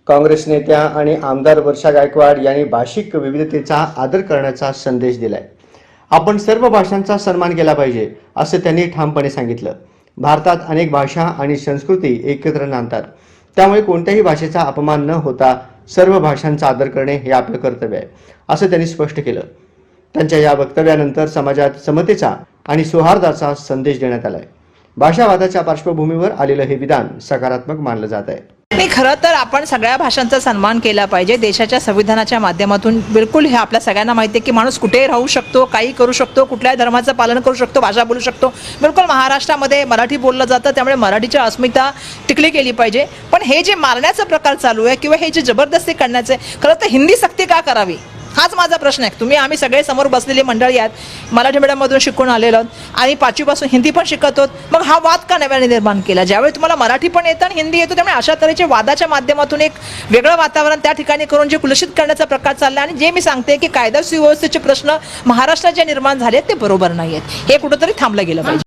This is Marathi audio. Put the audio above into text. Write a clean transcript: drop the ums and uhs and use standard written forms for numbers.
काँग्रेस नेत्या आणि आमदार वर्षा गायकवाड यांनी भाषिक विविधतेचा आदर करण्याचा संदेश दिलाय। आपण सर्व भाषांचा सन्मान केला पाहिजे असं त्यांनी ठामपणे सांगितलं। भारतात अनेक भाषा आणि संस्कृती एकत्र नांदतात, त्यामुळे कोणत्याही भाषेचा अपमान न होता सर्व भाषांचा आदर करणे हे आपलं कर्तव्य आहे असं त्यांनी स्पष्ट केलं। त्यांच्या या वक्तव्यानंतर समाजात समतेचा आणि सौहार्दाचा संदेश देण्यात आलाय। भाषावादाच्या पार्श्वभूमीवर आलेलं हे विधान सकारात्मक मानलं जात आहे। नाही, खरं तर आपण सगळ्या भाषांचा सन्मान केला पाहिजे। देशाच्या संविधानाच्या माध्यमातून बिलकुल हे आपल्या सगळ्यांना माहिती आहे की माणूस कुठेही राहू शकतो, काही करू शकतो, कुठल्याही धर्माचं पालन करू शकतो, भाषा बोलू शकतो। बिलकुल महाराष्ट्रामध्ये मराठी बोललं जातं, त्यामुळे मराठीची अस्मिता टिकली गेली पाहिजे। पण हे जे मारण्याचा प्रकार चालू आहे किंवा हे जे जबरदस्ती करण्याचे, खरं तर हिंदी सक्ती का करावी हाच माझा प्रश्न आहे। आम्ही सगळे समोर बसलेली मंडळी आहेत, मराठी मीडियममधून शिकून आलेलो आणि 5वी पासून हिंदी पण शिकत आहोत, मग हा वाद का नव्याने निर्माण केला? ज्यावेळी तुम्हाला मराठी पण येतं आणि हिंदी येतो, त्यामुळे अशा तऱ्हेच्या वादाच्या माध्यमातून एक वेगळं वातावरण त्या ठिकाणी करून जे कुलषित करण्याचा प्रकार चालला। आणि जे मी सांगते की कायदा सुव्यवस्थेचे प्रश्न महाराष्ट्रात जे निर्माण झाले ते बरोबर नाही आहेत, हे कुठेतरी थांबलं गेलं पाहिजे।